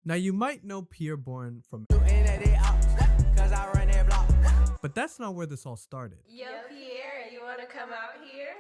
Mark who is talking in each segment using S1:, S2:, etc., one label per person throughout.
S1: Now you might know Pierre Bourne from, but that's not where this all started.
S2: Yo, Pierre, you wanna come out here?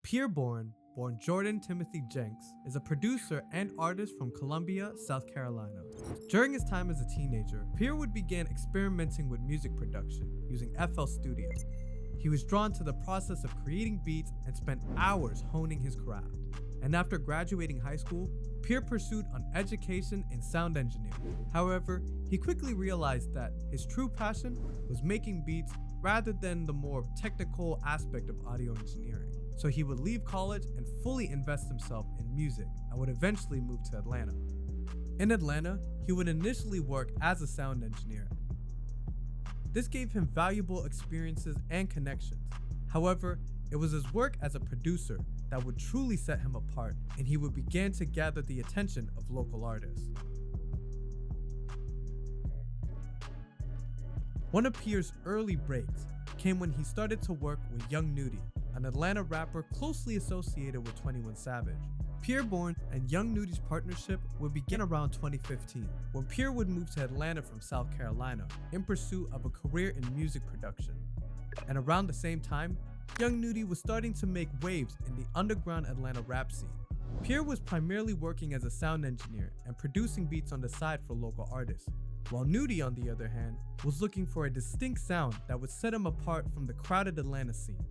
S1: Pierre Bourne, born Jordan Timothy Jenks, is a producer and artist from Columbia, South Carolina. During his time as a teenager, Pierre would begin experimenting with music production using FL Studio. He was drawn to the process of creating beats and spent hours honing his craft. And after graduating high school, Pierre pursued an education in sound engineering. However, he quickly realized that his true passion was making beats rather than the more technical aspect of audio engineering. So he would leave college and fully invest himself in music and would eventually move to Atlanta. In Atlanta, he would initially work as a sound engineer. This gave him valuable experiences and connections. However, it was his work as a producer that would truly set him apart, and he would begin to gather the attention of local artists. One of Pierre's early breaks came when he started to work with Young Nudy, an Atlanta rapper closely associated with 21 Savage. Pierre Bourne and Young Nudy's partnership would begin around 2015, when Pierre would move to Atlanta from South Carolina in pursuit of a career in music production. And around the same time, Young Nudy was starting to make waves in the underground Atlanta rap scene. Pierre was primarily working as a sound engineer and producing beats on the side for local artists, while Nudy, on the other hand, was looking for a distinct sound that would set him apart from the crowded Atlanta scene.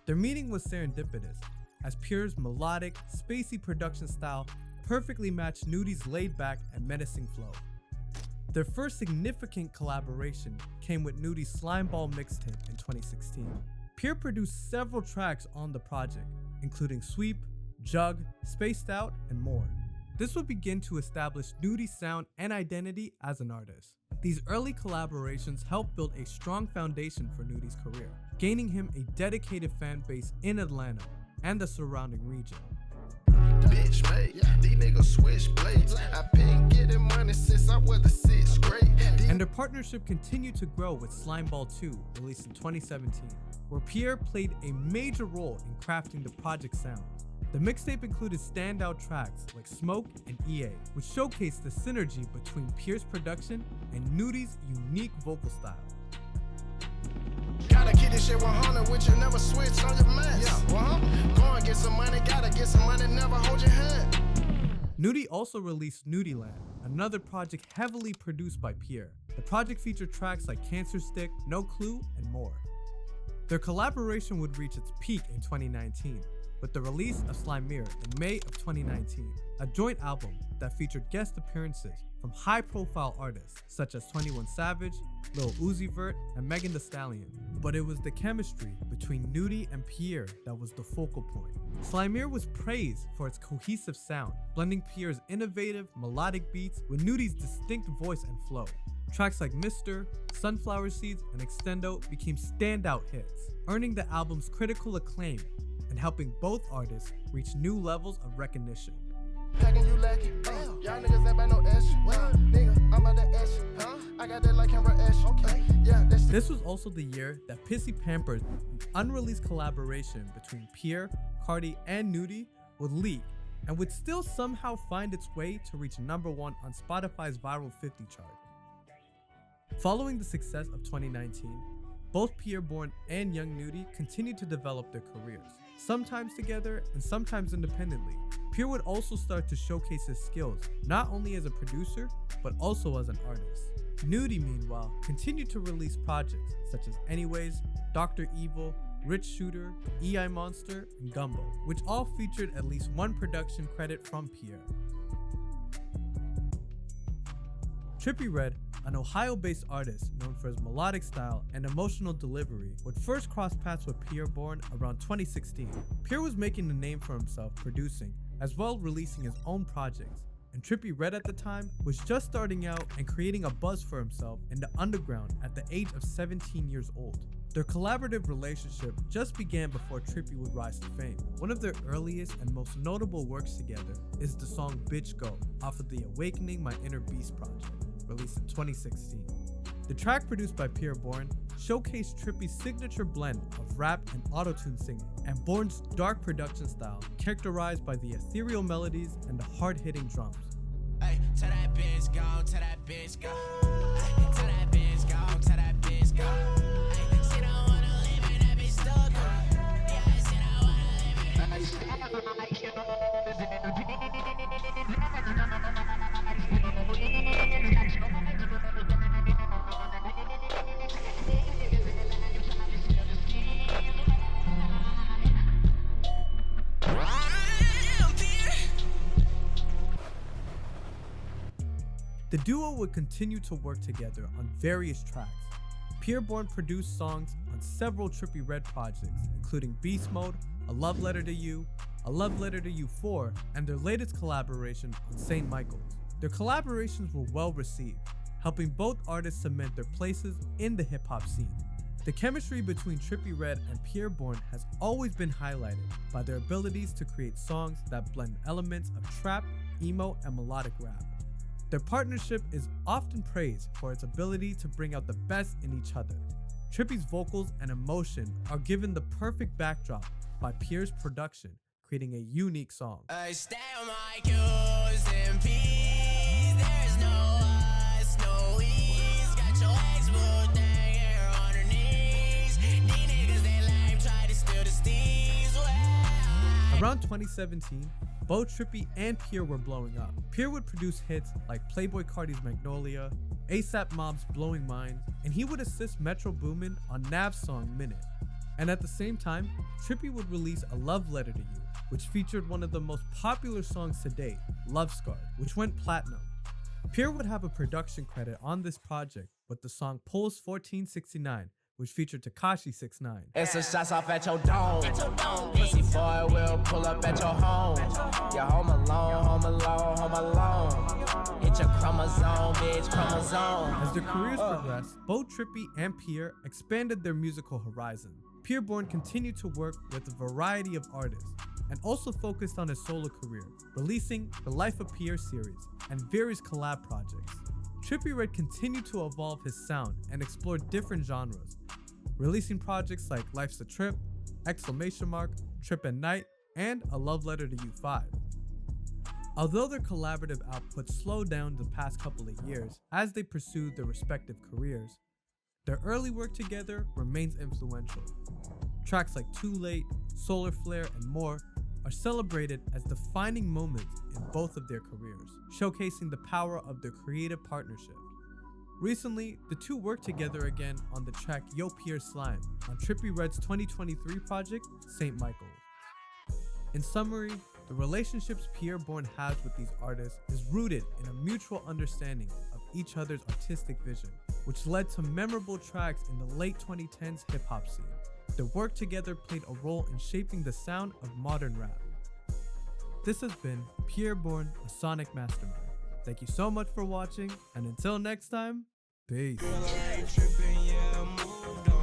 S1: Their meeting was serendipitous, as Pierre's melodic, spacey production style perfectly matched Nudy's laid-back and menacing flow. Their first significant collaboration came with Nudy's Slimeball mixtape in 2016. Pierre produced several tracks on the project, including Sweep, Jug, Spaced Out, and more. This would begin to establish Nudy's sound and identity as an artist. These early collaborations helped build a strong foundation for Nudy's career, gaining him a dedicated fan base in Atlanta and the surrounding region.
S3: Bitch, mate, these niggas switch blades. I've been getting money since I was the 6th grade.
S1: And their partnership continued to grow with Slimeball 2, released in 2017, where Pierre played a major role in crafting the project's sound. The mixtape included standout tracks like Smoke and EA, which showcased the synergy between Pierre's production and Nudy's unique vocal style.
S3: Gotta keep this shit 100 with you, never switch on your mask. Go and get some money, gotta get some money, never hold your hand.
S1: Nudy also released Nudyland, another project heavily produced by Pierre. The project featured tracks like Cancer Stick, No Clue, and more. Their collaboration would reach its peak in 2019, with the release of Slimerre in May of 2019, a joint album that featured guest appearances from high-profile artists such as 21 Savage, Lil Uzi Vert, and Megan Thee Stallion. But it was the chemistry between Nudy and Pierre that was the focal point. Slimerre was praised for its cohesive sound, blending Pierre's innovative, melodic beats with Nudy's distinct voice and flow. Tracks like Mr., Sunflower Seeds, and Extendo became standout hits, earning the album's critical acclaim and helping both artists reach new levels of recognition.
S3: Packing you lacking, y'all niggas ain't by no ash. Nigga, I'm about to ash, I got that like camera ash. Okay, yeah, that's
S1: This was also the year that Pissy Pampers, an unreleased collaboration between Pierre, Cardi, and Nudy, would leak and would still somehow find its way to reach #1 on Spotify's Viral 50 chart. Following the success of 2019, both Pierre Bourne and Young Nudy continued to develop their careers, sometimes together and sometimes independently. Pierre would also start to showcase his skills, not only as a producer, but also as an artist. Nudy, meanwhile, continued to release projects such as Anyways, Dr. Evil, Rich Shooter, EI Monster, and Gumbo, which all featured at least one production credit from Pierre. Trippie Redd, an Ohio-based artist known for his melodic style and emotional delivery, would first cross paths with Pierre Bourne around 2016. Pierre was making a name for himself producing, as well releasing his own projects, and Trippie Redd at the time was just starting out and creating a buzz for himself in the underground at the age of 17 years old. Their collaborative relationship just began before Trippie would rise to fame. One of their earliest and most notable works together is the song Bitch Go off of the Awakening My Inner Beast project, released in 2016. The track, produced by Pierre Bourne, showcased Trippie's signature blend of rap and auto-tune singing, and Bourne's dark production style characterized by the ethereal melodies and the hard-hitting drums.
S4: Ay, tell that bitch go, tell that bitch go. Ay, tell that bitch go, tell that bitch go. Ay, she don't wanna live in that bitch stuck. Yeah, she don't wanna live in
S1: The duo would continue to work together on various tracks. Pierre Bourne produced songs on several Trippie Redd projects, including Beast Mode, A Love Letter to You, A Love Letter to You 4, and their latest collaboration on St. Michael's. Their collaborations were well received, helping both artists cement their places in the hip-hop scene. The chemistry between Trippie Redd and Pierre Bourne has always been highlighted by their abilities to create songs that blend elements of trap, emo, and melodic rap. Their partnership is often praised for its ability to bring out the best in each other. Trippie's vocals and emotion are given the perfect backdrop by Pierre's production, creating a unique song.
S4: stay on my cues in peace. There's no us, no ease. Got your ex-boo thing here on her knees. These niggas, they lame, try to steal the steez. Well,
S1: Around 2017, both Trippie and Pierre were blowing up. Pierre would produce hits like Playboi Carti's Magnolia, ASAP Mob's Blowing Minds, and he would assist Metro Boomin on Nav's song Minute. And at the same time, Trippie would release A Love Letter to You, which featured one of the most popular songs to date, Love Scarred, which went platinum. Pierre would have a production credit on this project with the song Pulse 1469, which featured Tekashi 6ix9ine.
S4: it's a shots off at your dome. Pussy boy will pull up at your home. Yeah, home alone, home alone, home alone. Hit your chromosome, bitch, chromosome.
S1: As their careers progressed, both Trippie and Pierre expanded their musical horizon. Pierre Bourne continued to work with a variety of artists and also focused on his solo career, releasing the Life of Pierre series and various collab projects. Trippie Redd continued to evolve his sound and explore different genres, releasing projects like Life's a Trip, ! Trip and Night, and A Love Letter to You 5. Although their collaborative output slowed down the past couple of years as they pursued their respective careers, their early work together remains influential. Tracks like Too Late, Solar Flare, and more are celebrated as defining moments in both of their careers, showcasing the power of their creative partnership. Recently, the two worked together again on the track Yo Pierre Slime on Trippie Redd's 2023 project, St. Michael's. In summary, the relationships Pierre Bourne has with these artists is rooted in a mutual understanding of each other's artistic vision, which led to memorable tracks in the late 2010s hip-hop scene. Their work together played a role in shaping the sound of modern rap. This has been Pierre Bourne, a Sonic Mastermind. Thank you so much for watching, and until next time, peace.
S4: Girl, I ain't tripping, yeah, I moved on.